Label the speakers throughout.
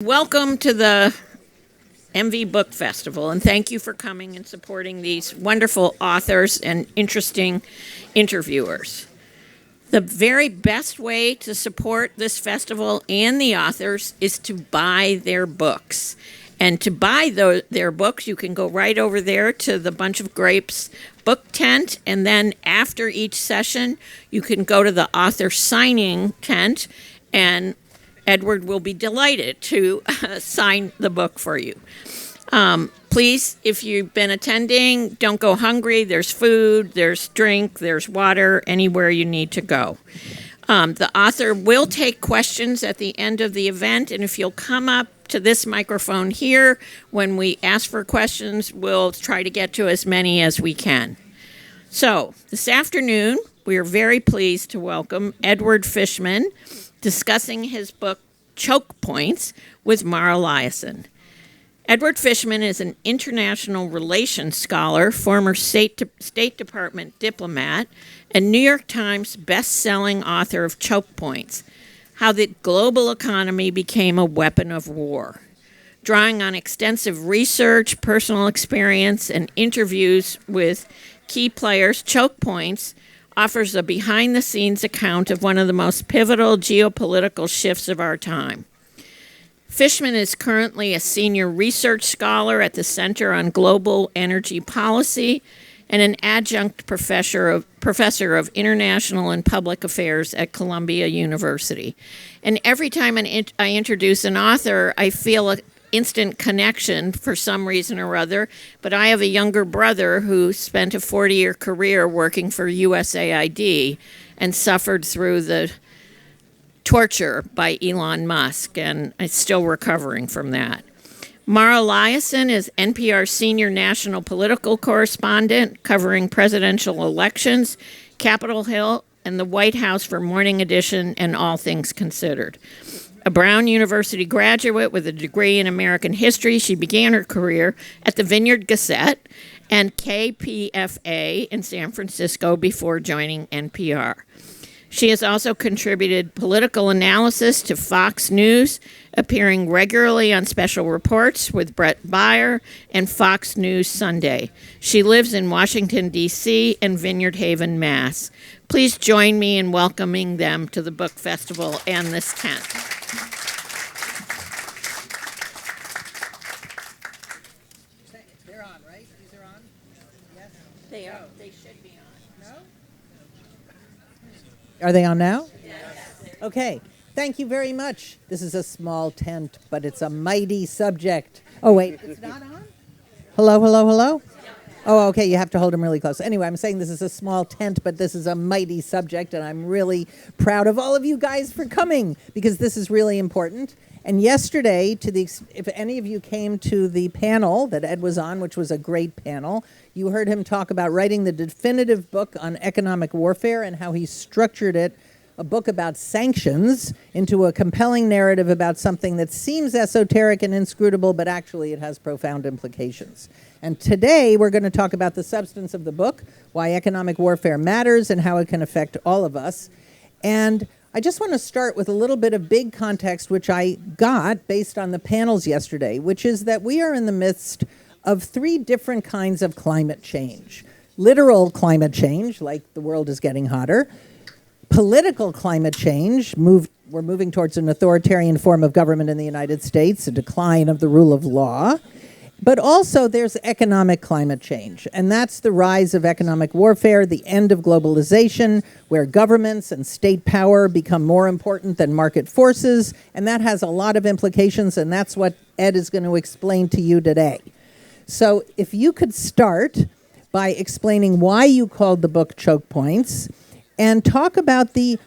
Speaker 1: Welcome to the MV Book Festival, and thank you for coming and supporting these wonderful authors and interesting interviewers. The very best way to support this festival and the authors is to buy their books. And to buy their books, you can go right over there to the Bunch of Grapes book tent, and then after each session, you can go to the author signing tent, and Edward will be delighted to sign the book for you. Please, if you've been attending, don't go hungry. There's food, there's drink, there's water, anywhere you need to go. The author will take questions at the end of the event, and if you'll come up to this microphone here, when we ask for questions, we'll try to get to as many as we can. So, this afternoon, we are very pleased to welcome Edward Fishman, discussing his book, Chokepoints, with Mara Liasson. Edward Fishman is an international relations scholar, former State Department diplomat, and New York Times best-selling author of Chokepoints, How the Global Economy Became a Weapon of War. Drawing on extensive research, personal experience, and interviews with key players, Chokepoints offers a behind-the-scenes account of one of the most pivotal geopolitical shifts of our time. Fishman is currently a senior research scholar at the Center on Global Energy Policy and an adjunct professor of international and public affairs at Columbia University. And every time I introduce an author, I feel an instant connection for some reason or other, but I have a younger brother who spent a 40-year career working for USAID and suffered through the torture by Elon Musk, and is still recovering from that. Mara Liasson is NPR's senior national political correspondent, covering presidential elections, Capitol Hill, and the White House for Morning Edition and All Things Considered. A Brown University graduate with a degree in American history, she began her career at the Vineyard Gazette and KPFA in San Francisco before joining NPR. She has also contributed political analysis to Fox News, appearing regularly on special reports with Bret Baier and Fox News Sunday. She lives in Washington, D.C. and Vineyard Haven, Mass. Please join me in welcoming them to the book festival and this tent.
Speaker 2: They're on, right? These are on? Yes?
Speaker 1: They are. They should be on.
Speaker 2: No? Are they on now?
Speaker 1: Yes.
Speaker 2: Okay. Thank you very much. This is a small tent, but it's a mighty subject. Oh, wait. It's not on? Hello, hello, hello? Oh, okay. You have to hold them really close. Anyway, I'm saying this is a small tent, but this is a mighty subject, and I'm really proud of all of you guys for coming, because this is really important. And yesterday, if any of you came to the panel that Ed was on, which was a great panel, you heard him talk about writing the definitive book on economic warfare and how he structured it, a book about sanctions, into a compelling narrative about something that seems esoteric and inscrutable, but actually it has profound implications. And today we're going to talk about the substance of the book, why economic warfare matters and how it can affect all of us. And I just want to start with a little bit of big context, which I got based on the panels yesterday, which is that we are in the midst of three different kinds of climate change. Literal climate change, like the world is getting hotter. Political climate change, we're moving towards an authoritarian form of government in the United States, a decline of the rule of law. But also there's economic climate change, and that's the rise of economic warfare, the end of globalization, where governments and state power become more important than market forces, and that has a lot of implications, and that's what Ed is going to explain to you today. So if you could start by explaining why you called the book Chokepoints, and talk about the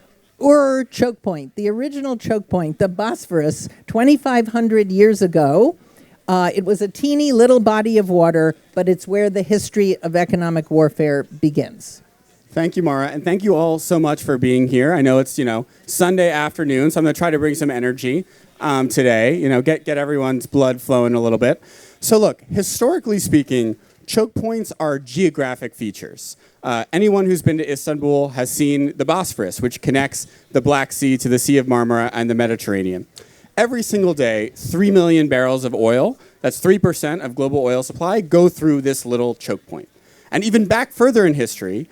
Speaker 2: choke point, the original choke point, the Bosphorus, 2,500 years ago. It was a teeny little body of water, but it's where the history of economic warfare begins.
Speaker 3: Thank you, Mara, and thank you all so much for being here. I know it's, Sunday afternoon, so I'm going to try to bring some energy today, get everyone's blood flowing a little bit. So look, historically speaking, choke points are geographic features. Anyone who's been to Istanbul has seen the Bosphorus, which connects the Black Sea to the Sea of Marmara and the Mediterranean. every single day, 3 million barrels of oil, that's 3% of global oil supply, go through this little choke point. And even back further in history,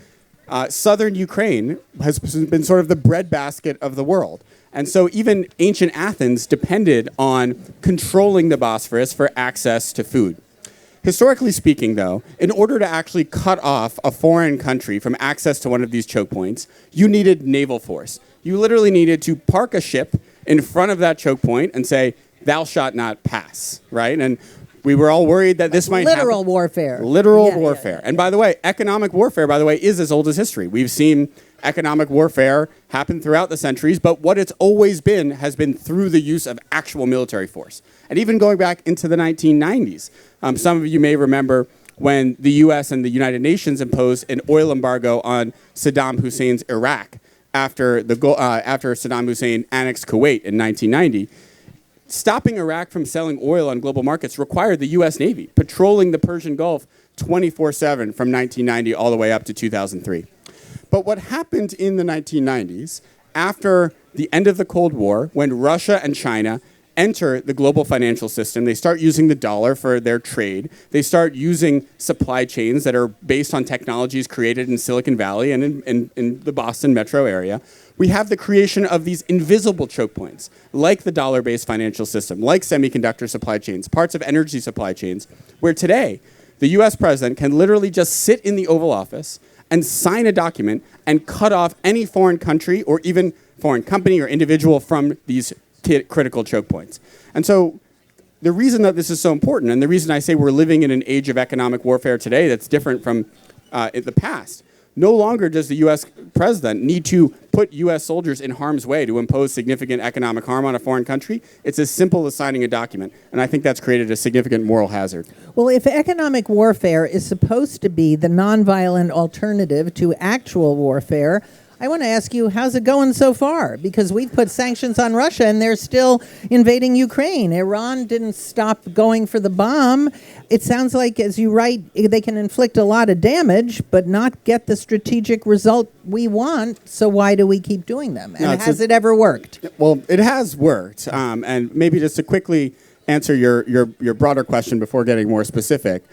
Speaker 3: southern Ukraine has been sort of the breadbasket of the world. And so even ancient Athens depended on controlling the Bosphorus for access to food. Historically speaking, though, in order to actually cut off a foreign country from access to one of these choke points, you needed naval force. You literally needed to park a ship in front of that choke point and say, "Thou shalt not pass," right? And we were all worried that this might
Speaker 2: Literal
Speaker 3: happen.
Speaker 2: warfare.
Speaker 3: Literal
Speaker 2: Yeah,
Speaker 3: warfare.
Speaker 2: yeah.
Speaker 3: And by the way, economic warfare, by the way, is as old as history. We've seen economic warfare happen throughout the centuries, but what it's always been has been through the use of actual military force. And even going back into the 1990s, some of you may remember when the U.S. and the United Nations imposed an oil embargo on Saddam Hussein's Iraq after Saddam Hussein annexed Kuwait in 1990. Stopping Iraq from selling oil on global markets required the U.S. Navy patrolling the Persian Gulf 24/7 from 1990 all the way up to 2003. But what happened in the 1990s, after the end of the Cold War, when Russia and China enter the global financial system, they start using the dollar for their trade. They start using supply chains that are based on technologies created in Silicon Valley and in the Boston metro area. We have the creation of these invisible choke points, like the dollar-based financial system, like semiconductor supply chains, parts of energy supply chains, where today the US president can literally just sit in the Oval Office and sign a document and cut off any foreign country or even foreign company or individual from these critical choke points. And so the reason that this is so important, and the reason I say we're living in an age of economic warfare today that's different from in the past, no longer does the U.S. president need to put U.S. soldiers in harm's way to impose significant economic harm on a foreign country. It's as simple as signing a document. And I think that's created a significant moral hazard.
Speaker 2: Well, if economic warfare is supposed to be the nonviolent alternative to actual warfare, I want to ask you, how's it going so far? Because we've put sanctions on Russia and they're still invading Ukraine. Iran didn't stop going for the bomb. It sounds like, as you write, they can inflict a lot of damage, but not get the strategic result we want. So why do we keep doing them? And has it ever worked?
Speaker 3: Well, it has worked. And maybe just to quickly answer your broader question before getting more specific.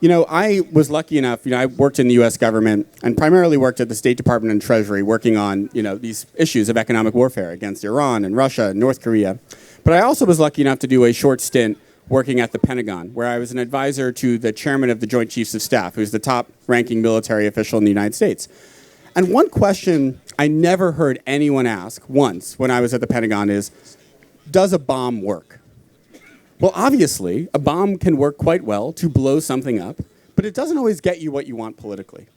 Speaker 3: You know, I was lucky enough, I worked in the U.S. government and primarily worked at the State Department and Treasury working on, these issues of economic warfare against Iran and Russia and North Korea. But I also was lucky enough to do a short stint working at the Pentagon, where I was an advisor to the chairman of the Joint Chiefs of Staff, who's the top-ranking military official in the United States. And one question I never heard anyone ask once when I was at the Pentagon is, does a bomb work? Well, obviously, a bomb can work quite well to blow something up, but it doesn't always get you what you want politically.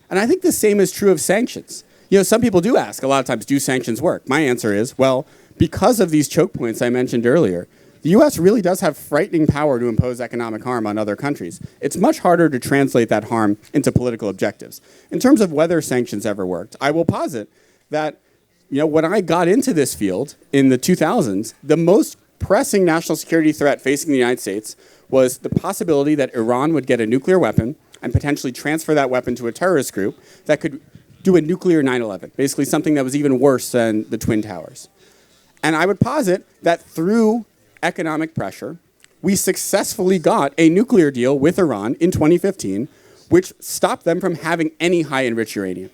Speaker 3: And I think the same is true of sanctions. Some people do ask a lot of times, do sanctions work? My answer is, well, because of these choke points I mentioned earlier, the U.S. really does have frightening power to impose economic harm on other countries. It's much harder to translate that harm into political objectives. In terms of whether sanctions ever worked, I will posit that, when I got into this field in the 2000s, the most pressing national security threat facing the United States was the possibility that Iran would get a nuclear weapon and potentially transfer that weapon to a terrorist group that could do a nuclear 9/11, basically something that was even worse than the Twin Towers. And I would posit that through economic pressure, we successfully got a nuclear deal with Iran in 2015, which stopped them from having any high-enriched uranium.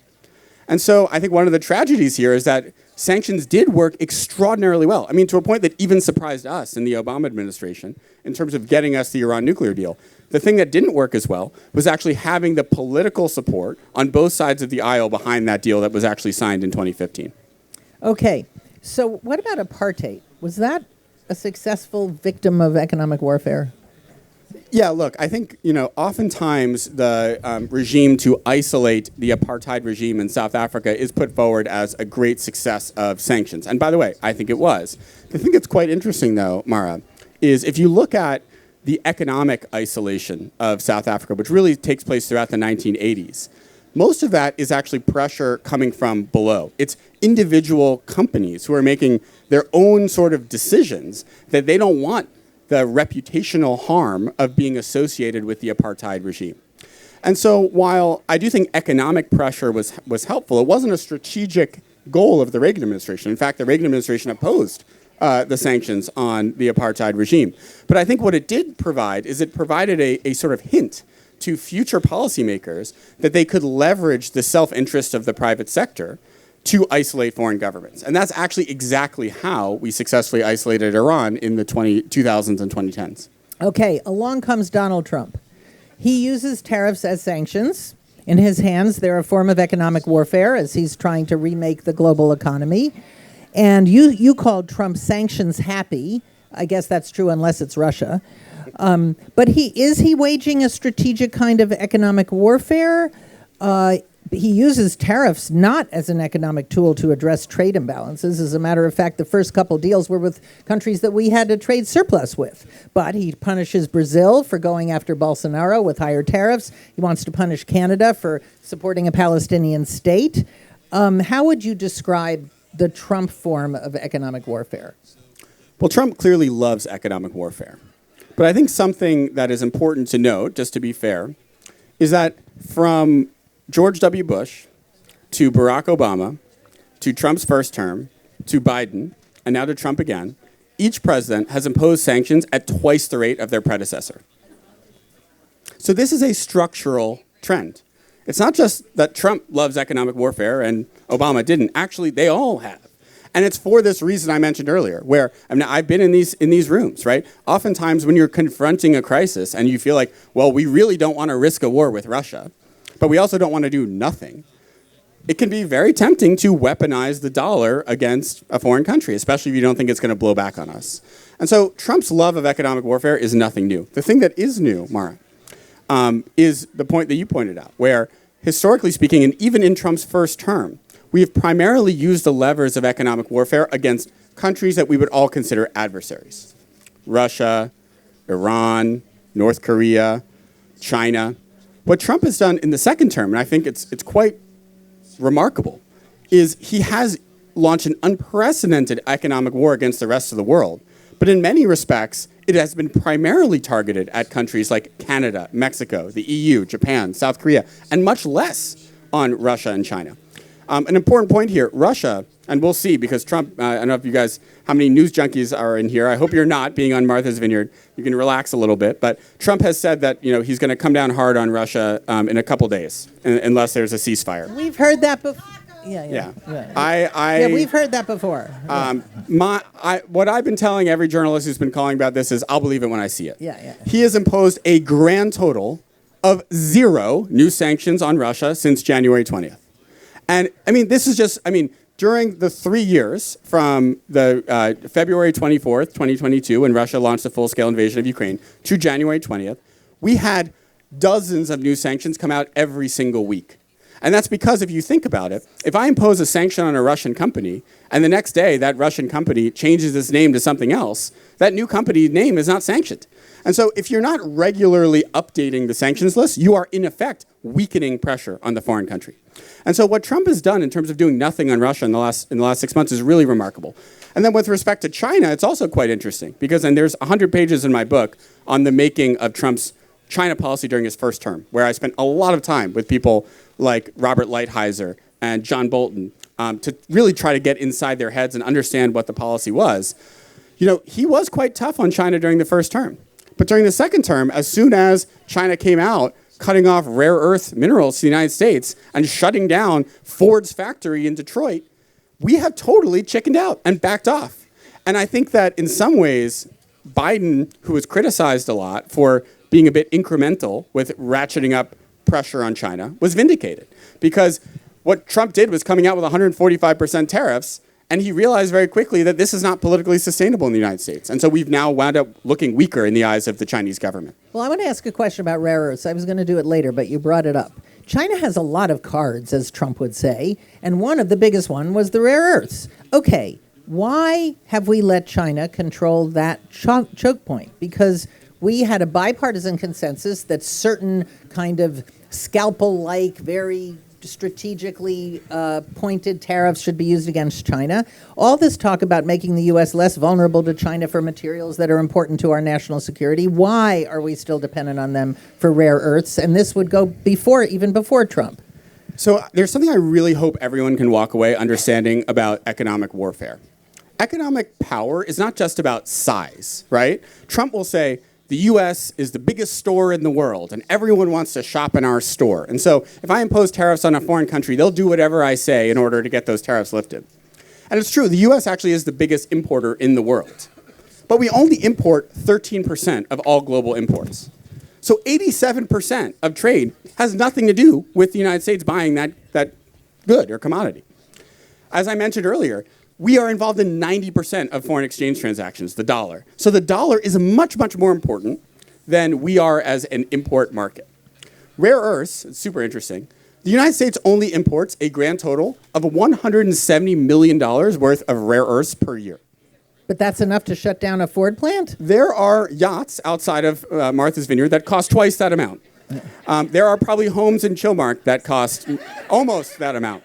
Speaker 3: And so I think one of the tragedies here is that sanctions did work extraordinarily well. I mean, to a point that even surprised us in the Obama administration in terms of getting us the Iran nuclear deal. The thing that didn't work as well was actually having the political support on both sides of the aisle behind that deal that was actually signed in 2015.
Speaker 2: Okay, so what about apartheid? Was that a successful victim of economic warfare?
Speaker 3: Yeah, look, I think, oftentimes the regime to isolate the apartheid regime in South Africa is put forward as a great success of sanctions. And by the way, I think it was. The thing that's quite interesting, though, Mara, is if you look at the economic isolation of South Africa, which really takes place throughout the 1980s, most of that is actually pressure coming from below. It's individual companies who are making their own sort of decisions that they don't want the reputational harm of being associated with the apartheid regime. And so while I do think economic pressure was helpful, it wasn't a strategic goal of the Reagan administration. In fact, the Reagan administration opposed the sanctions on the apartheid regime. But I think what it did provide is it provided a sort of hint to future policymakers that they could leverage the self-interest of the private sector to isolate foreign governments. And that's actually exactly how we successfully isolated Iran in the 2000s and 2010s.
Speaker 2: Okay, along comes Donald Trump. He uses tariffs as sanctions. In his hands, they're a form of economic warfare as he's trying to remake the global economy. And you called Trump sanctions happy. I guess that's true unless it's Russia. But is he waging a strategic kind of economic warfare? He uses tariffs not as an economic tool to address trade imbalances. As a matter of fact, the first couple deals were with countries that we had a trade surplus with. But he punishes Brazil for going after Bolsonaro with higher tariffs. He wants to punish Canada for supporting a Palestinian state. How would you describe the Trump form of economic warfare?
Speaker 3: Well, Trump clearly loves economic warfare. But I think something that is important to note, just to be fair, is that from George W. Bush to Barack Obama to Trump's first term to Biden and now to Trump again, each president has imposed sanctions at twice the rate of their predecessor. So this is a structural trend. It's not just that Trump loves economic warfare and Obama didn't. Actually, they all have. And it's for this reason I mentioned earlier, where I've been in these rooms, right? Oftentimes when you're confronting a crisis and you feel like, well, we really don't want to risk a war with Russia, but we also don't want to do nothing, it can be very tempting to weaponize the dollar against a foreign country, especially if you don't think it's going to blow back on us. And so Trump's love of economic warfare is nothing new. The thing that is new, Mara, is the point that you pointed out, where historically speaking, and even in Trump's first term, we have primarily used the levers of economic warfare against countries that we would all consider adversaries. Russia, Iran, North Korea, China. What Trump has done in the second term, and I think it's quite remarkable, is he has launched an unprecedented economic war against the rest of the world. But in many respects, it has been primarily targeted at countries like Canada, Mexico, the EU, Japan, South Korea, and much less on Russia and China. An important point here, Russia, and we'll see, because Trump, I don't know if you guys, how many news junkies are in here. I hope you're not, being on Martha's Vineyard. You can relax a little bit. But Trump has said that he's going to come down hard on Russia in a couple days, unless there's a ceasefire.
Speaker 2: We've heard that before. Yeah. We've heard that before.
Speaker 3: What I've been telling every journalist who's been calling about this is, I'll believe it when I see it.
Speaker 2: Yeah.
Speaker 3: He has imposed a grand total of 0 new sanctions on Russia since January 20th. And this is just, during the 3 years from the February 24th, 2022, when Russia launched the full-scale invasion of Ukraine, to January 20th, we had dozens of new sanctions come out every single week. And that's because, if you think about it, if I impose a sanction on a Russian company, and the next day that Russian company changes its name to something else, that new company name is not sanctioned. And so if you're not regularly updating the sanctions list, you are in effect weakening pressure on the foreign country. And so what Trump has done in terms of doing nothing on Russia in the last 6 months is really remarkable. And then with respect to China, it's also quite interesting, because there's 100 pages in my book on the making of Trump's China policy during his first term, where I spent a lot of time with people like Robert Lighthizer and John Bolton to really try to get inside their heads and understand what the policy was. He was quite tough on China during the first term. But during the second term, as soon as China came out, cutting off rare earth minerals to the United States and shutting down Ford's factory in Detroit, we have totally chickened out and backed off. And I think that in some ways, Biden, who was criticized a lot for being a bit incremental with ratcheting up pressure on China, was vindicated. Because what Trump did was coming out with 145% tariffs, and he realized very quickly that this is not politically sustainable in the United States. And so we've now wound up looking weaker in the eyes of the Chinese government.
Speaker 2: Well, I want to ask a question about rare earths. I was going to do it later, but you brought it up. China has a lot of cards, as Trump would say, and one of the biggest one was the rare earths. Okay, why have we let China control that choke point? Because we had a bipartisan consensus that certain kind of scalpel-like, very strategically pointed tariffs should be used against China. All this talk about making the U.S. less vulnerable to China for materials that are important to our national security. Why are we still dependent on them for rare earths? And this would go even before Trump.
Speaker 3: So there's something I really hope everyone can walk away understanding about economic warfare. economic power is not just about size, right? Trump will say, the US is the biggest store in the world, and everyone wants to shop in our store. And so if I impose tariffs on a foreign country, they'll do whatever I say in order to get those tariffs lifted. And it's true, the US actually is the biggest importer in the world. But we only import 13% of all global imports. So 87% of trade has nothing to do with the United States buying that good or commodity. As I mentioned earlier, we are involved in 90% of foreign exchange transactions, the dollar. So the dollar is much, much more important than we are as an import market. Rare earths, it's super interesting. The United States only imports a grand total of $170 million worth of rare earths per year.
Speaker 2: But that's enough to shut down a Ford plant?
Speaker 3: There are yachts outside of Martha's Vineyard that cost twice that amount. There are probably homes in Chilmark that cost almost that amount.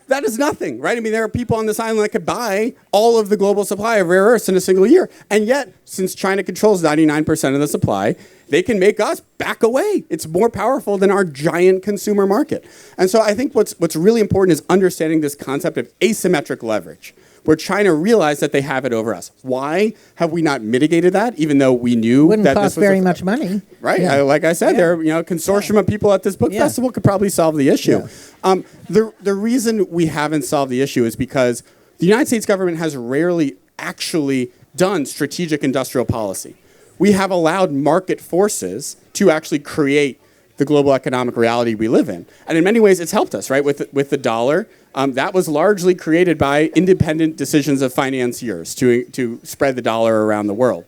Speaker 3: That is nothing, right? I mean, there are people on this island that could buy all of the global supply of rare earths in a single year. And yet, since China controls 99% of the supply, they can make us back away. It's more powerful than our giant consumer market. And so I think what's really important is understanding this concept of asymmetric leverage, where China realized that they have it over us. Why have we not mitigated that, even though we knew
Speaker 2: Wouldn't
Speaker 3: that
Speaker 2: cost
Speaker 3: this was
Speaker 2: very much money.
Speaker 3: Right?
Speaker 2: Yeah.
Speaker 3: Like I said, there are a consortium of people at this book festival could probably solve the issue.
Speaker 2: Yeah.
Speaker 3: The reason we haven't solved the issue is because the United States government has rarely actually done strategic industrial policy. We have allowed market forces to actually create the global economic reality we live in. And in many ways, it's helped us, right? With the dollar, that was largely created by independent decisions of financiers to spread the dollar around the world.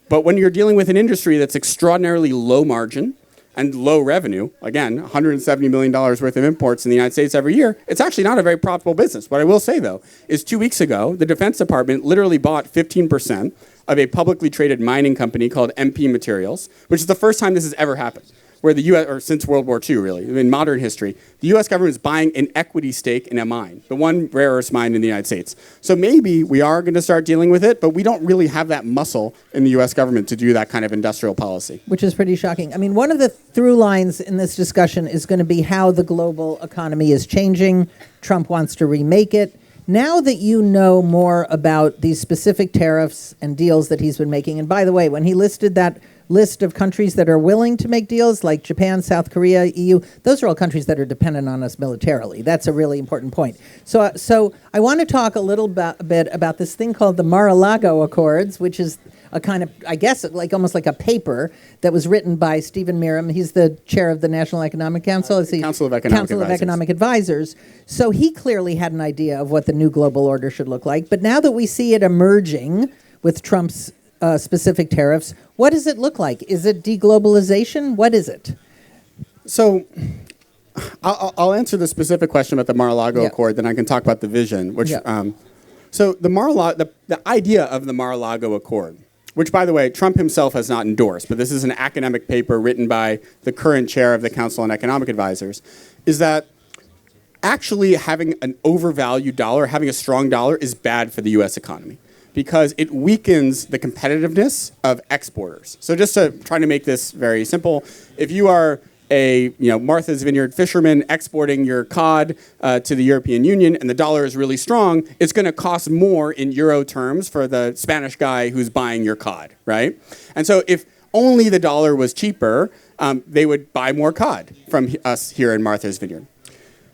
Speaker 3: But when you're dealing with an industry that's extraordinarily low margin and low revenue, again, $170 million worth of imports in the United States every year, it's actually not a very profitable business. What I will say, though, is 2 weeks ago, the Defense Department literally bought 15% of a publicly traded mining company called MP Materials, which is the first time this has ever happened, where the U.S., or since World War II, really, in modern history, the U.S. government is buying an equity stake in a mine, the one rare earth mine in the United States. So maybe we are going to start dealing with it, but we don't really have that muscle in the U.S. government to do that kind of industrial policy.
Speaker 2: Which is pretty shocking. I mean, one of the through lines in this discussion is going to be how the global economy is changing. Trump wants to remake it. Now that you know more about these specific tariffs and deals that he's been making, and by the way, when he listed that list of countries that are willing to make deals, like Japan, South Korea, EU, those are all countries that are dependent on us militarily. That's a really important point. So I want to talk a little bit about this thing called the Mar-a-Lago Accords, which is a kind of, I guess, like almost like a paper that was written by Stephen Miram. He's the chair of the National Economic Council.
Speaker 3: Council of
Speaker 2: Economic Advisors. So he clearly had an idea of what the new global order should look like. But now that we see it emerging with Trump's specific tariffs, what does it look like? Is it deglobalization? What is it?
Speaker 3: So I'll answer the specific question about the Mar-a-Lago Accord, then I can talk about the vision. Which, so the idea of the Mar-a-Lago Accord, which, by the way, Trump himself has not endorsed, but this is an academic paper written by the current chair of the Council on Economic Advisors, is that actually having an overvalued dollar, having a strong dollar, is bad for the U.S. economy, because it weakens the competitiveness of exporters. So just to try to make this very simple, if you are a Martha's Vineyard fisherman exporting your cod to the European Union and the dollar is really strong, it's going to cost more in euro terms for the Spanish guy who's buying your cod, right? And so if only the dollar was cheaper, they would buy more cod from us here in Martha's Vineyard.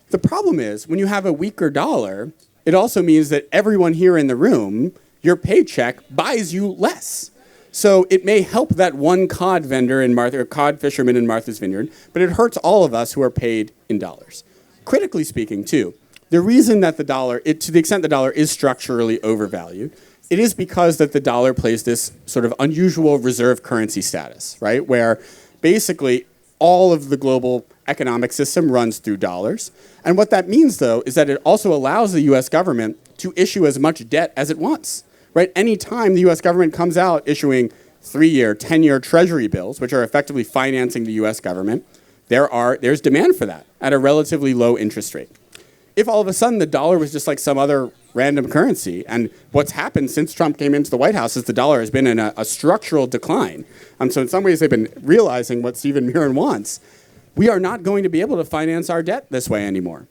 Speaker 3: The problem is, when you have a weaker dollar, it also means that everyone here in the room, your paycheck buys you less. So it may help that one cod vendor or cod fisherman in Martha's Vineyard, but it hurts all of us who are paid in dollars. Critically speaking, too, the reason that the dollar, to the extent the dollar is structurally overvalued, it is because that the dollar plays this sort of unusual reserve currency status, right? Where basically all of the global economic system runs through dollars. And what that means, though, is that it also allows the U.S. government to issue as much debt as it wants. Right? Any time the U.S. government comes out issuing 3-year, 10-year Treasury bills, which are effectively financing the U.S. government, there's demand for that at a relatively low interest rate. If all of a sudden the dollar was just like some other random currency, and what's happened since Trump came into the White House is the dollar has been in a structural decline. So in some ways they've been realizing what Stephen Miram wants. We are not going to be able to finance our debt this way anymore.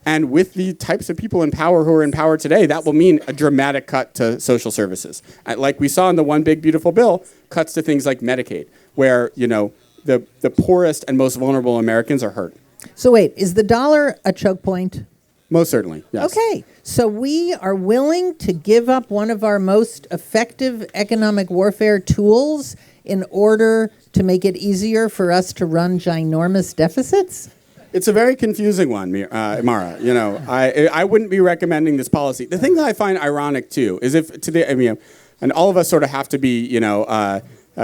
Speaker 3: And with the types of people in power who are in power today, that will mean a dramatic cut to social services. Like we saw in the One Big Beautiful Bill, cuts to things like Medicaid, where, the poorest and most vulnerable Americans are hurt.
Speaker 2: So wait, is the dollar a choke point?
Speaker 3: Most certainly, yes.
Speaker 2: Okay, so we are willing to give up one of our most effective economic warfare tools in order to make it easier for us to run ginormous deficits?
Speaker 3: It's a very confusing one, Mara. I wouldn't be recommending this policy. The thing that I find ironic too is and all of us sort of have to be,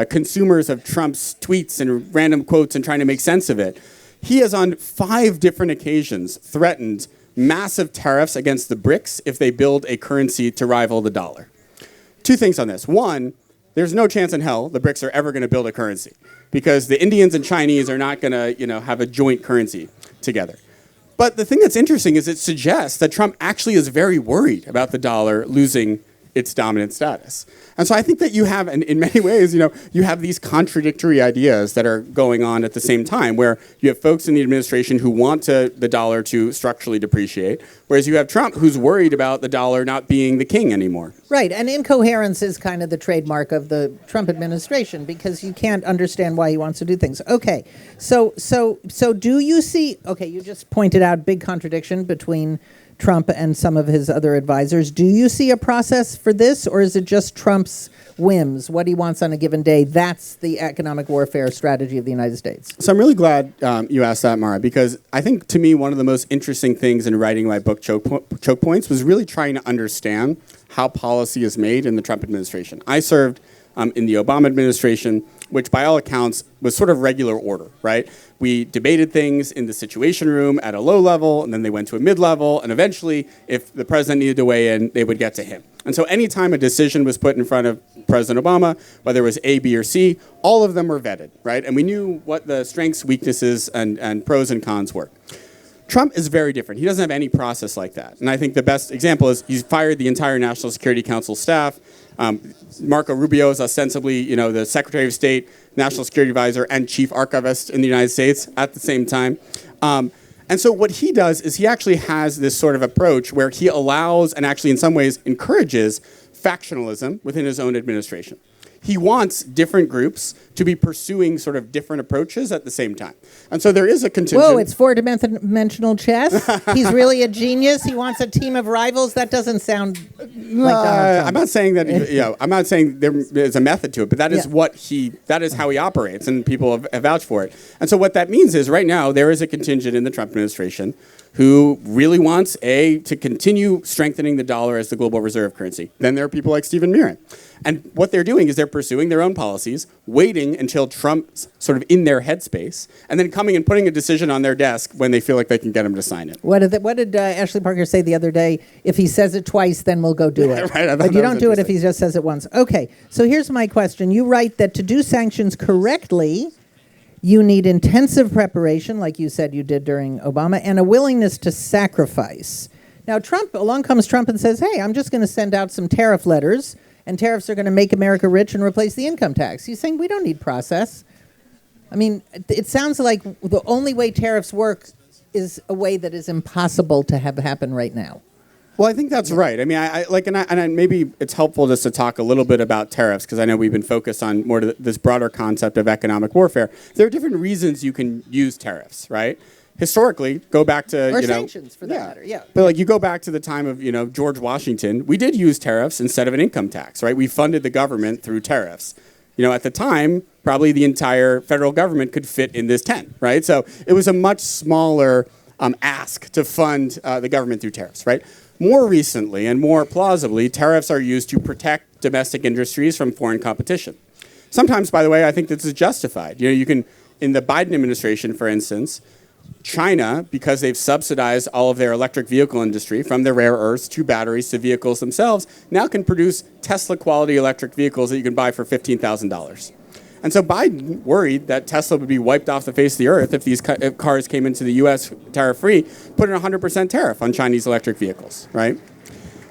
Speaker 3: consumers of Trump's tweets and random quotes and trying to make sense of it. He has on 5 different occasions threatened massive tariffs against the BRICS if they build a currency to rival the dollar. 2 things on this. One, there's no chance in hell the BRICS are ever going to build a currency because the Indians and Chinese are not going to, have a joint currency together. But the thing that's interesting is it suggests that Trump actually is very worried about the dollar losing its dominant status. And so I think that you have, and in many ways, you have these contradictory ideas that are going on at the same time, where you have folks in the administration who want the dollar to structurally depreciate, whereas you have Trump who's worried about the dollar not being the king anymore.
Speaker 2: Right, and incoherence is kind of the trademark of the Trump administration because you can't understand why he wants to do things. Okay, so do you see, you just pointed out big contradiction between Trump and some of his other advisors. Do you see a process for this, or is it just Trump's whims, what he wants on a given day? That's the economic warfare strategy of the United States.
Speaker 3: So I'm really glad you asked that, Mara, because I think to me one of the most interesting things in writing my book, Chokepoints, was really trying to understand how policy is made in the Trump administration. I served in the Obama administration, which by all accounts was sort of regular order, right? We debated things in the Situation Room at a low level, and then they went to a mid-level, and eventually, if the president needed to weigh in, they would get to him. And so anytime a decision was put in front of President Obama, whether it was A, B, or C, all of them were vetted, right? And we knew what the strengths, weaknesses, and pros and cons were. Trump is very different. He doesn't have any process like that. And I think the best example is he's fired the entire National Security Council staff. Marco Rubio is ostensibly, the Secretary of State, National Security Advisor, and Chief Archivist in the United States at the same time. And so what he does is he actually has this sort of approach where he allows and actually in some ways encourages factionalism within his own administration. He wants different groups to be pursuing sort of different approaches at the same time. And so there is a contingent.
Speaker 2: Whoa, it's 4-dimensional chess? He's really a genius? He wants a team of rivals? That doesn't sound like Donald Trump.
Speaker 3: I'm not saying that, I'm not saying there's a method to it, but that is that is how he operates, and people have vouched for it. And so what that means is right now there is a contingent in the Trump administration who really wants, to continue strengthening the dollar as the global reserve currency. Then there are people like Stephen Miran. And what they're doing is they're pursuing their own policies, waiting until Trump's sort of in their headspace, and then coming and putting a decision on their desk when they feel like they can get him to sign it.
Speaker 2: What did Ashley Parker say the other day? If he says it twice, then we'll go do it.
Speaker 3: Right,
Speaker 2: but you don't do it if he just says it once. Okay, so here's my question. You write that to do sanctions correctly, you need intensive preparation, like you said you did during Obama, and a willingness to sacrifice. Now, along comes Trump and says, hey, I'm just going to send out some tariff letters, and tariffs are going to make America rich and replace the income tax. He's saying we don't need process. I mean, it sounds like the only way tariffs work is a way that is impossible to have happen right now.
Speaker 3: Well, I think that's right. I mean, maybe it's helpful just to talk a little bit about tariffs, because I know we've been focused on more to this broader concept of economic warfare. There are different reasons you can use tariffs, right? Historically, go back to
Speaker 2: sanctions for that matter. Yeah.
Speaker 3: But you go back to the time of George Washington, we did use tariffs instead of an income tax, right? We funded the government through tariffs. At the time, probably the entire federal government could fit in this tent, right? So it was a much smaller ask to fund the government through tariffs, right? More recently and more plausibly, tariffs are used to protect domestic industries from foreign competition. Sometimes, by the way, I think this is justified. You can, in the Biden administration, for instance, China, because they've subsidized all of their electric vehicle industry, from the rare earths to batteries to vehicles themselves, now can produce Tesla-quality electric vehicles that you can buy for $15,000. And so Biden worried that Tesla would be wiped off the face of the earth if these cars came into the U.S. tariff-free, put in a 100% tariff on Chinese electric vehicles, right?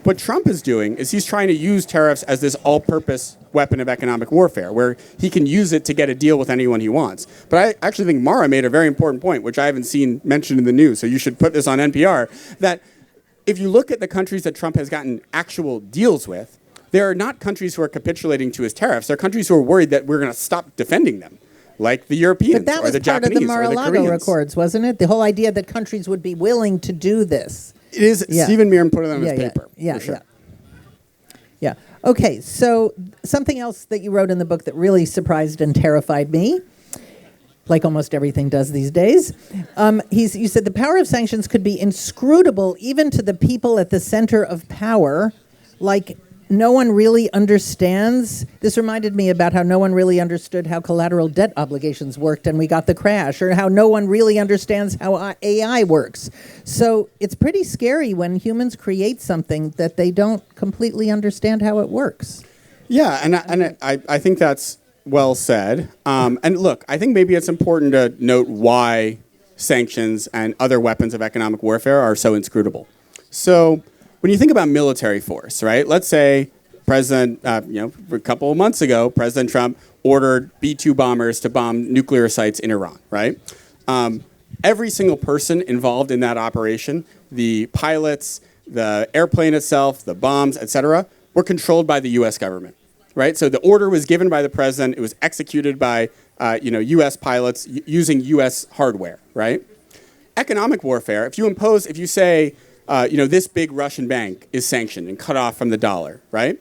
Speaker 3: What Trump is doing is he's trying to use tariffs as this all-purpose weapon of economic warfare, where he can use it to get a deal with anyone he wants. But I actually think Mara made a very important point, which I haven't seen mentioned in the news, so you should put this on NPR, that if you look at the countries that Trump has gotten actual deals with, there are not countries who are capitulating to his tariffs. There are countries who are worried that we're going to stop defending them, like the Europeans or the Japanese or the Koreans.
Speaker 2: But that was part of the Mar-a-Lago Accords, wasn't it? The whole idea that countries would be willing to do this.
Speaker 3: It is. Yeah. Stephen Meehan put it on his paper.
Speaker 2: Yeah,
Speaker 3: for sure.
Speaker 2: Yeah. Okay, so something else that you wrote in the book that really surprised and terrified me, like almost everything does these days. You said the power of sanctions could be inscrutable even to the people at the center of power, like no one really understands. This reminded me about how no one really understood how collateral debt obligations worked and we got the crash, or how no one really understands how AI works. So it's pretty scary when humans create something that they don't completely understand how it works.
Speaker 3: Yeah, and I think that's well said. And look, I think maybe it's important to note why sanctions and other weapons of economic warfare are so inscrutable. So when you think about military force, right? Let's say a couple of months ago, President Trump ordered B-2 bombers to bomb nuclear sites in Iran, right? Every single person involved in that operation, the pilots, the airplane itself, the bombs, et cetera, were controlled by the U.S. government, right? So the order was given by the president. It was executed by, U.S. pilots using U.S. hardware, right? Economic warfare, if you say, this big Russian bank is sanctioned and cut off from the dollar, right?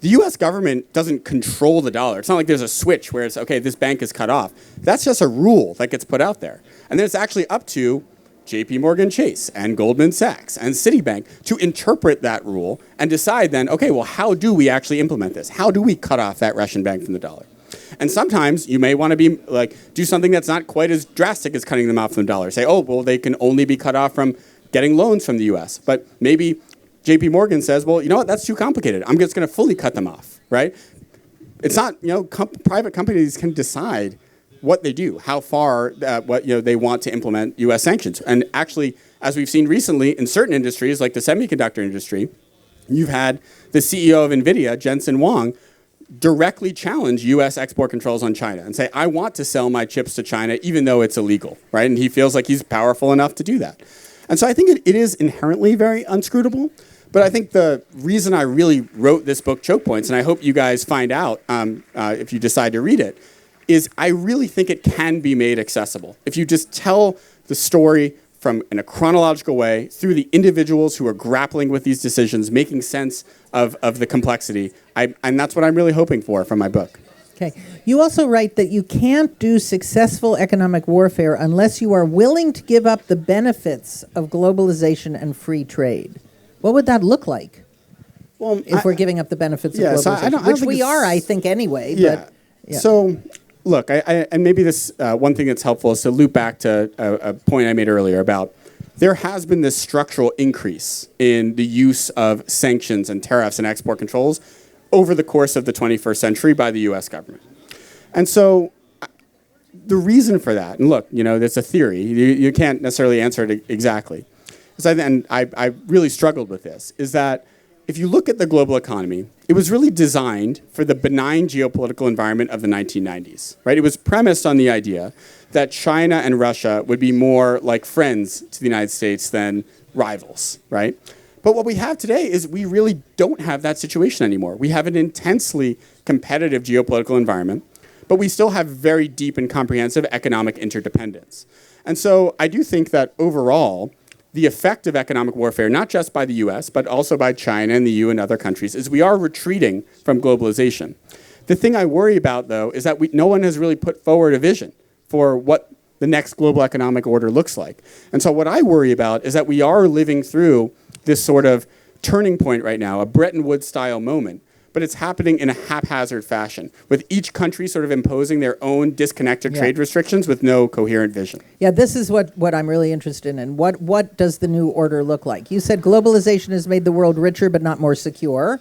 Speaker 3: The U.S. government doesn't control the dollar. It's not like there's a switch where it's, okay, this bank is cut off. That's just a rule that gets put out there. And then it's actually up to JP Morgan Chase and Goldman Sachs and Citibank to interpret that rule and decide then, okay, well, how do we actually implement this? How do we cut off that Russian bank from the dollar? And sometimes you may want to do something that's not quite as drastic as cutting them off from the dollar. Say, oh, well, they can only be cut off from getting loans from the U.S. But maybe JP Morgan says, well, you know what, that's too complicated. I'm just going to fully cut them off, right? It's not, private companies can decide what they do, how far they want to implement U.S. sanctions. And actually, as we've seen recently in certain industries, like the semiconductor industry, you've had the CEO of NVIDIA, Jensen Huang, directly challenge U.S. export controls on China and say, I want to sell my chips to China even though it's illegal, right? And he feels like he's powerful enough to do that. And so I think it is inherently very unscrutable. But I think the reason I really wrote this book, Chokepoints, and I hope you guys find out if you decide to read it, is I really think it can be made accessible. If you just tell the story in a chronological way through the individuals who are grappling with these decisions, making sense of the complexity, and that's what I'm really hoping for from my book.
Speaker 2: Okay. You also write that you can't do successful economic warfare unless you are willing to give up the benefits of globalization and free trade. What would that look like? Well, if we're giving up the benefits of globalization, which we are, I think, anyway.
Speaker 3: Yeah.
Speaker 2: But, yeah.
Speaker 3: So, look, and maybe this one thing that's helpful is to loop back to a point I made earlier about there has been this structural increase in the use of sanctions and tariffs and export controls over the course of the 21st century by the U.S. government. And so the reason for that, and look, there's a theory. You can't necessarily answer it exactly. And I really struggled with this, is that if you look at the global economy, it was really designed for the benign geopolitical environment of the 1990s, right? It was premised on the idea that China and Russia would be more like friends to the United States than rivals, right? But what we have today is we really don't have that situation anymore. We have an intensely competitive geopolitical environment, but we still have very deep and comprehensive economic interdependence. And so I do think that overall, the effect of economic warfare, not just by the U.S., but also by China and the EU and other countries, is we are retreating from globalization. The thing I worry about, though, is that no one has really put forward a vision for what the next global economic order looks like. And so what I worry about is that we are living through this sort of turning point right now, a Bretton Woods-style moment, but it's happening in a haphazard fashion, with each country sort of imposing their own disconnected trade restrictions with no coherent vision.
Speaker 2: Yeah, this is what I'm really interested in. What does the new order look like? You said globalization has made the world richer but not more secure.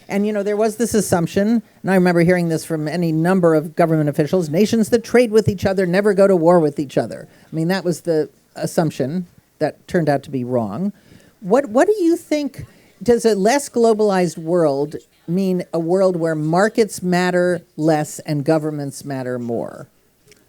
Speaker 2: And, there was this assumption, and I remember hearing this from any number of government officials, nations that trade with each other never go to war with each other. I mean, that was the assumption that turned out to be wrong. What do you think does a less globalized world mean a world where markets matter less and governments matter more?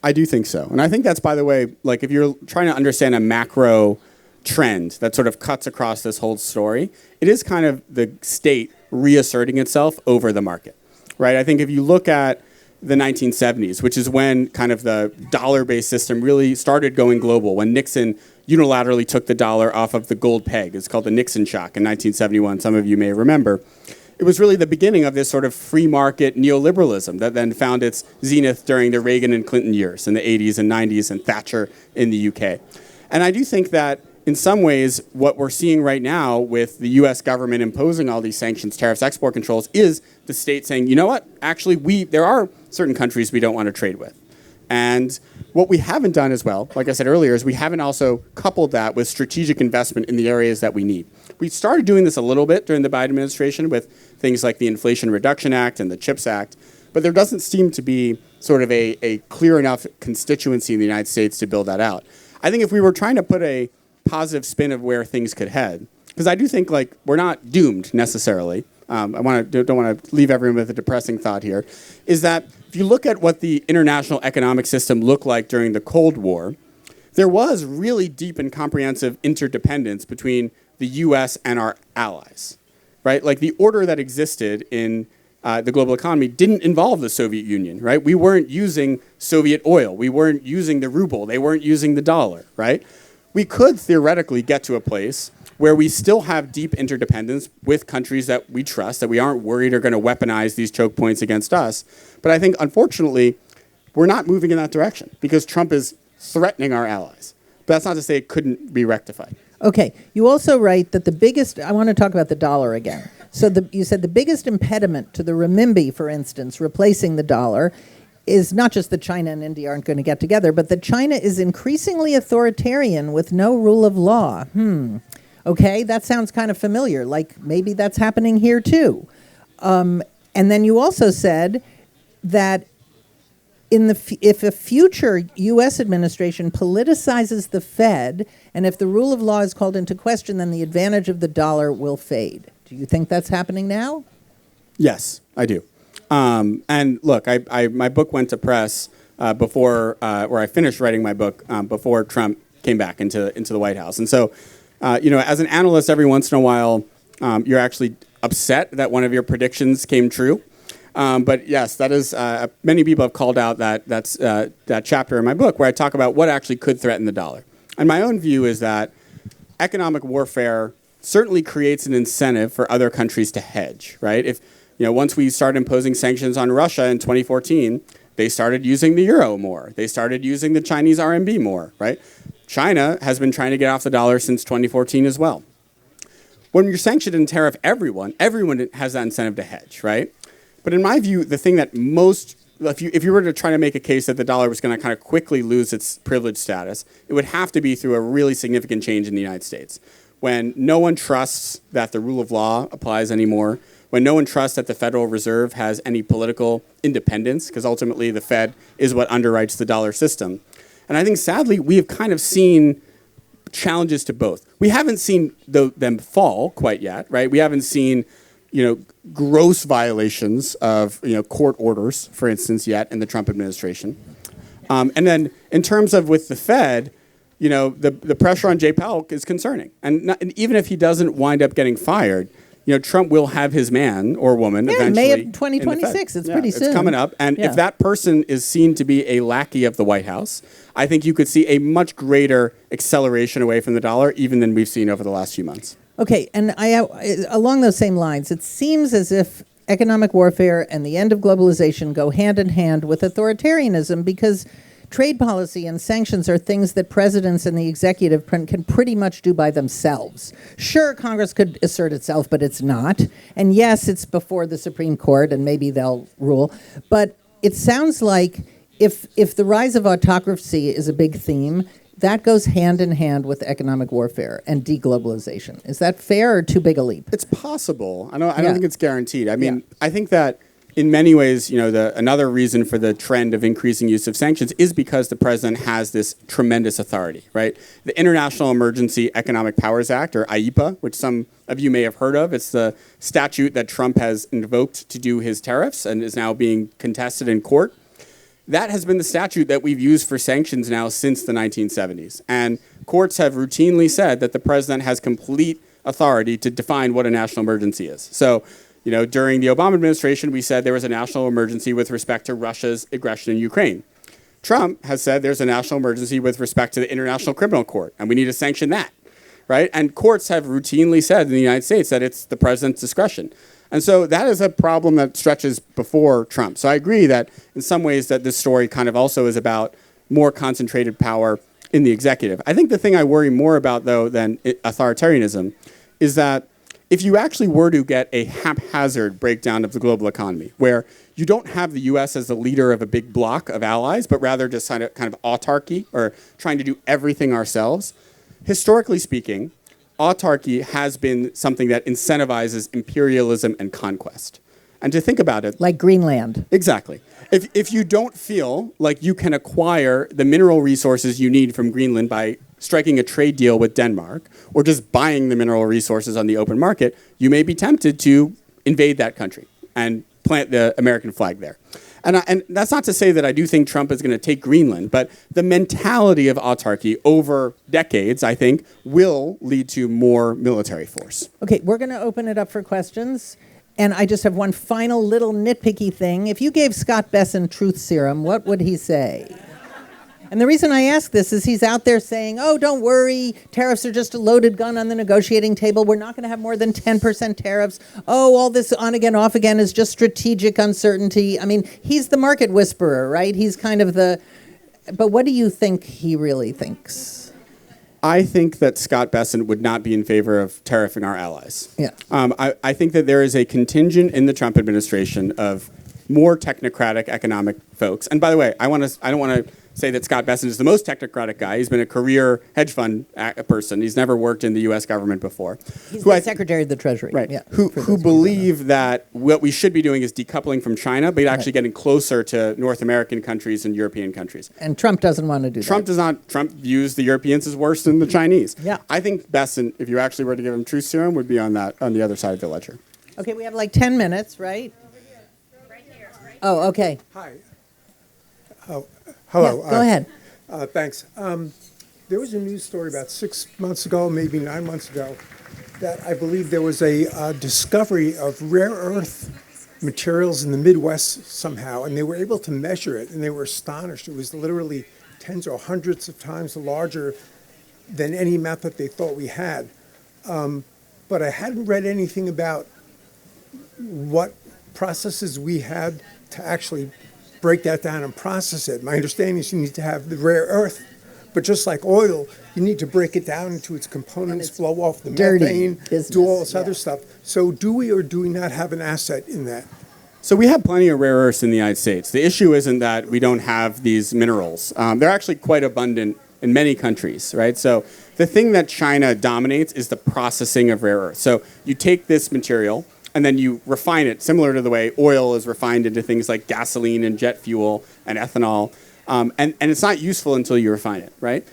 Speaker 3: I do think so. And I think that's, by the way, like if you're trying to understand a macro trend that sort of cuts across this whole story, it is kind of the state reasserting itself over the market, right? I think if you look at the 1970s, which is when kind of the dollar-based system really started going global, when Nixon unilaterally took the dollar off of the gold peg. It's called the Nixon shock in 1971. Some of you may remember. It was really the beginning of this sort of free market neoliberalism that then found its zenith during the Reagan and Clinton years in the 80s and 90s and Thatcher in the UK. And I do think that in some ways, what we're seeing right now with the U.S. government imposing all these sanctions, tariffs, export controls, is the state saying, you know what, actually, there are certain countries we don't want to trade with. And what we haven't done as well, like I said earlier, is we haven't also coupled that with strategic investment in the areas that we need. We started doing this a little bit during the Biden administration with things like the Inflation Reduction Act and the CHIPS Act, but there doesn't seem to be sort of a clear enough constituency in the United States to build that out. I think if we were trying to put a positive spin of where things could head, because I do think like we're not doomed necessarily. I don't want to leave everyone with a depressing thought here, is that if you look at what the international economic system looked like during the Cold War, there was really deep and comprehensive interdependence between the U.S. and our allies, right? Like the order that existed in the global economy didn't involve the Soviet Union, right? We weren't using Soviet oil. We weren't using the ruble. They weren't using the dollar, right? We could theoretically get to a place where we still have deep interdependence with countries that we trust, that we aren't worried are going to weaponize these choke points against us. But I think, unfortunately, we're not moving in that direction because Trump is threatening our allies. But that's not to say it couldn't be rectified.
Speaker 2: Okay. You also write that the biggest, I want to talk about the dollar again. So you said the biggest impediment to the renminbi, for instance, replacing the dollar, is not just that China and India aren't going to get together, but that China is increasingly authoritarian with no rule of law. Okay, that sounds kind of familiar, like maybe that's happening here too. And then you also said that if a future U.S. administration politicizes the Fed, and if the rule of law is called into question, then the advantage of the dollar will fade. Do you think that's happening now?
Speaker 3: Yes, I do. And look, my book went to press before, or I finished writing my book before Trump came back into the White House. And so, as an analyst, every once in a while, you're actually upset that one of your predictions came true. But yes, that is, many people have called out that chapter in my book where I talk about what actually could threaten the dollar. And my own view is that economic warfare certainly creates an incentive for other countries to hedge, right? If once we started imposing sanctions on Russia in 2014, they started using the euro more. They started using the Chinese RMB more, right? China has been trying to get off the dollar since 2014 as well. When you're sanctioned and tariff everyone has that incentive to hedge, right? But in my view, the thing that if you were to try to make a case that the dollar was going to kind of quickly lose its privilege status, it would have to be through a really significant change in the United States. When no one trusts that the rule of law applies anymore, when no one trusts that the Federal Reserve has any political independence, because ultimately the Fed is what underwrites the dollar system. And I think, sadly, we have kind of seen challenges to both. We haven't seen them fall quite yet, right? We haven't seen, gross violations of, court orders, for instance, yet in the Trump administration. And then in terms of with the Fed, the pressure on Jay Powell is concerning. And even if he doesn't wind up getting fired, Trump will have his man or woman eventually.
Speaker 2: May of 2026. It's pretty soon.
Speaker 3: It's coming up. And if that person is seen to be a lackey of the White House, I think you could see a much greater acceleration away from the dollar, even than we've seen over the last few months.
Speaker 2: Okay, and along those same lines, it seems as if economic warfare and the end of globalization go hand in hand with authoritarianism because trade policy and sanctions are things that presidents and the executive can pretty much do by themselves. Sure, Congress could assert itself, but it's not. And yes, it's before the Supreme Court, and maybe they'll rule. But it sounds like if the rise of autocracy is a big theme, that goes hand in hand with economic warfare and deglobalization. Is that fair or too big a leap?
Speaker 3: It's possible. I don't think it's guaranteed. I mean, I think that in many ways, another reason for the trend of increasing use of sanctions is because the president has this tremendous authority, right? The International Emergency Economic Powers Act, or IEPA, which some of you may have heard of, it's the statute that Trump has invoked to do his tariffs and is now being contested in court. That has been the statute that we've used for sanctions now since the 1970s. And courts have routinely said that the president has complete authority to define what a national emergency is. So, during the Obama administration, we said there was a national emergency with respect to Russia's aggression in Ukraine. Trump has said there's a national emergency with respect to the International Criminal Court, and we need to sanction that, right? And courts have routinely said in the United States that it's the president's discretion. And so that is a problem that stretches before Trump. So I agree that in some ways that this story kind of also is about more concentrated power in the executive. I think the thing I worry more about, though, than authoritarianism is that if you actually were to get a haphazard breakdown of the global economy, where you don't have the U.S. as the leader of a big bloc of allies, but rather just kind of autarky or trying to do everything ourselves, historically speaking, autarky has been something that incentivizes imperialism and conquest. And to think about it...
Speaker 2: Like Greenland.
Speaker 3: Exactly. If you don't feel like you can acquire the mineral resources you need from Greenland by striking a trade deal with Denmark, or just buying the mineral resources on the open market, you may be tempted to invade that country and plant the American flag there. And that's not to say that I do think Trump is going to take Greenland, but the mentality of autarky over decades, I think, will lead to more military force.
Speaker 2: Okay, we're going to open it up for questions. And I just have one final little nitpicky thing. If you gave Scott Bessent truth serum, what would he say? And the reason I ask this is he's out there saying, oh, don't worry, tariffs are just a loaded gun on the negotiating table. We're not going to have more than 10% tariffs. Oh, all this on again, off again is just strategic uncertainty. I mean, he's the market whisperer, right? He's kind of the... But what do you think he really thinks?
Speaker 3: I think that Scott Bessent would not be in favor of tariffing our allies.
Speaker 2: Yeah.
Speaker 3: I think that there is a contingent in the Trump administration of more technocratic economic folks. And by the way, I don't want to say that Scott Bessent is the most technocratic guy. He's been a career hedge fund person. He's never worked in the U.S. government before.
Speaker 2: He's the Secretary of the Treasury.
Speaker 3: Right.
Speaker 2: Yeah,
Speaker 3: who believe that what we should be doing is decoupling from China, but actually getting closer to North American countries and European countries.
Speaker 2: And Trump doesn't want to do that.
Speaker 3: Trump views the Europeans as worse than the Chinese.
Speaker 2: Yeah.
Speaker 3: I think Bessent, if you actually were to give him truth serum, would be on the other side of the ledger.
Speaker 2: Okay, we have like 10 minutes, right? Oh, okay.
Speaker 4: Hi. Oh, hello.
Speaker 2: Yeah, go ahead.
Speaker 4: Thanks. There was a news story about 6 months ago, maybe 9 months ago, that I believe there was a discovery of rare earth materials in the Midwest somehow, and they were able to measure it, and they were astonished. It was literally tens or hundreds of times larger than any amount that they thought we had. But I hadn't read anything about what processes we had to actually break that down and process it. My understanding is you need to have the rare earth, but just like oil, you need to break it down into its components, flow off the methane, do all this other stuff. So do we or do we not have an asset in that?
Speaker 3: So we have plenty of rare earths in the United States. The issue isn't that we don't have these minerals. They're actually quite abundant in many countries, right? So the thing that China dominates is the processing of rare earths. So you take this material, and then you refine it, similar to the way oil is refined into things like gasoline and jet fuel and ethanol. And it's not useful until you refine it, right?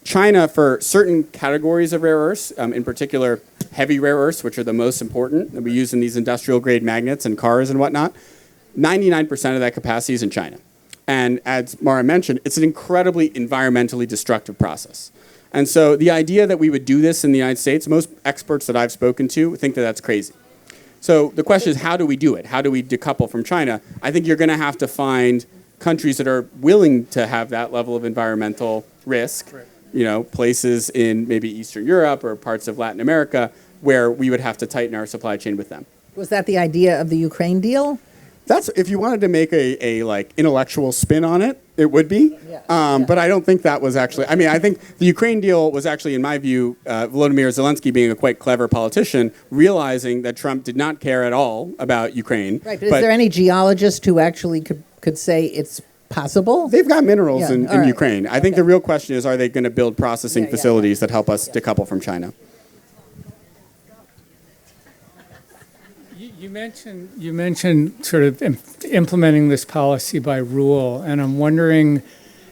Speaker 3: China, for certain categories of rare earths, in particular heavy rare earths, which are the most important that we use in these industrial grade magnets and cars and whatnot, 99% of that capacity is in China. And as Mara mentioned, it's an incredibly environmentally destructive process. And so the idea that we would do this in the United States, most experts that I've spoken to think that that's crazy. So the question is, how do we do it? How do we decouple from China? I think you're going to have to find countries that are willing to have that level of environmental risk, places in maybe Eastern Europe or parts of Latin America where we would have to tighten our supply chain with them.
Speaker 2: Was that the idea of the Ukraine deal?
Speaker 3: That's, if you wanted to make a like intellectual spin on it, it would be. Yeah. But I don't think that was actually, I think the Ukraine deal was actually, in my view, Volodymyr Zelensky being a quite clever politician, realizing that Trump did not care at all about Ukraine.
Speaker 2: Right, but is there any geologist who actually could say it's possible?
Speaker 3: They've got minerals in
Speaker 2: right.
Speaker 3: Ukraine. I think the real question is, are they going to build processing facilities that help us decouple from China?
Speaker 5: You You mentioned sort of implementing this policy by rule, and I'm wondering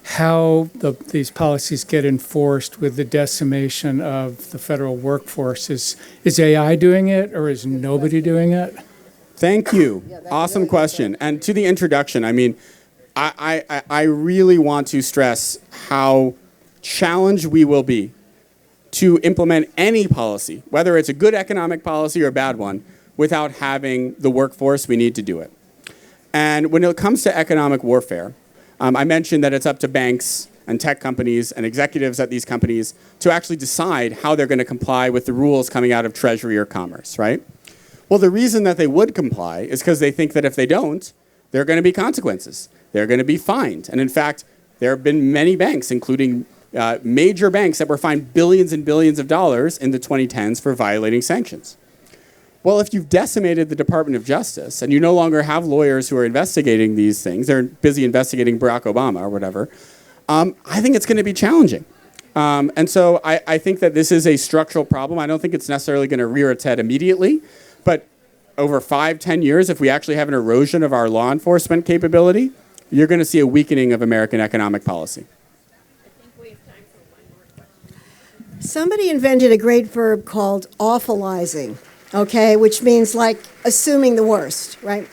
Speaker 5: how these policies get enforced with the decimation of the federal workforce. Is AI doing it, or is nobody doing it?
Speaker 3: Thank you. Awesome question. And to the introduction, I mean, I really want to stress how challenged we will be to implement any policy, whether it's a good economic policy or a bad one, without having the workforce we need to do it. And when it comes to economic warfare, I mentioned that it's up to banks and tech companies and executives at these companies to actually decide how they're going to comply with the rules coming out of Treasury or Commerce, right? Well, the reason that they would comply is because they think that if they don't, there are going to be consequences. They're going to be fined. And in fact, there have been many banks, including major banks, that were fined billions and billions of dollars in the 2010s for violating sanctions. Well, if you've decimated the Department of Justice and you no longer have lawyers who are investigating these things, they're busy investigating Barack Obama or whatever, I think it's going to be challenging. And so I think that this is a structural problem. I don't think it's necessarily going to rear its head immediately, but over 5-10 years, if we actually have an erosion of our law enforcement capability, you're going to see a weakening of American economic policy.
Speaker 6: Somebody invented a great verb called awfulizing, okay, which means like assuming the worst, right?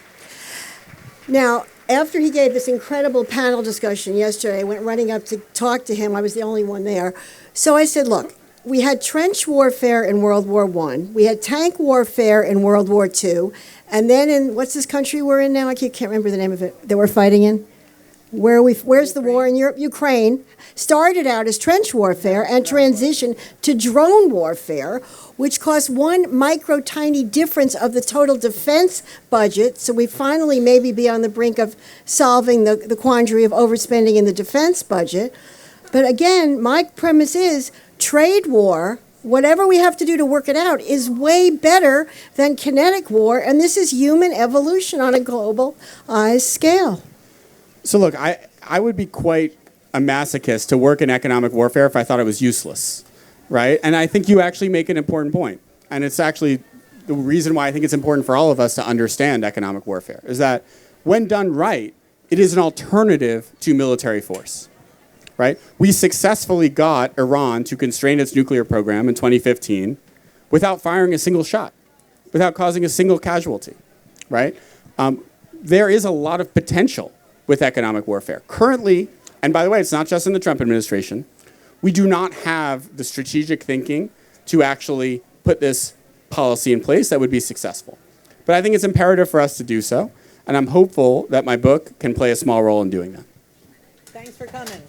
Speaker 6: Now, after he gave this incredible panel discussion yesterday, I went running up to talk to him. I was the only one there. So I said, look, we had trench warfare in World War I. We had tank warfare in World War II. And then in, what's this country we're in now? I can't remember the name of it, that we're fighting in. Where's the war in Europe? Ukraine started out as trench warfare and transitioned to drone warfare, which cost one micro tiny difference of the total defense budget. So we finally maybe be on the brink of solving the quandary of overspending in the defense budget. But again, my premise is trade war, whatever we have to do to work it out, is way better than kinetic war. And this is human evolution on a global scale.
Speaker 3: So look, I would be quite a masochist to work in economic warfare if I thought it was useless, right? And I think you actually make an important point. And it's actually the reason why I think it's important for all of us to understand economic warfare, is that when done right, it is an alternative to military force, right? We successfully got Iran to constrain its nuclear program in 2015 without firing a single shot, without causing a single casualty, right? There is a lot of potential with economic warfare. Currently, and by the way, it's not just in the Trump administration, we do not have the strategic thinking to actually put this policy in place that would be successful. But I think it's imperative for us to do so, and I'm hopeful that my book can play a small role in doing that.
Speaker 2: Thanks for coming.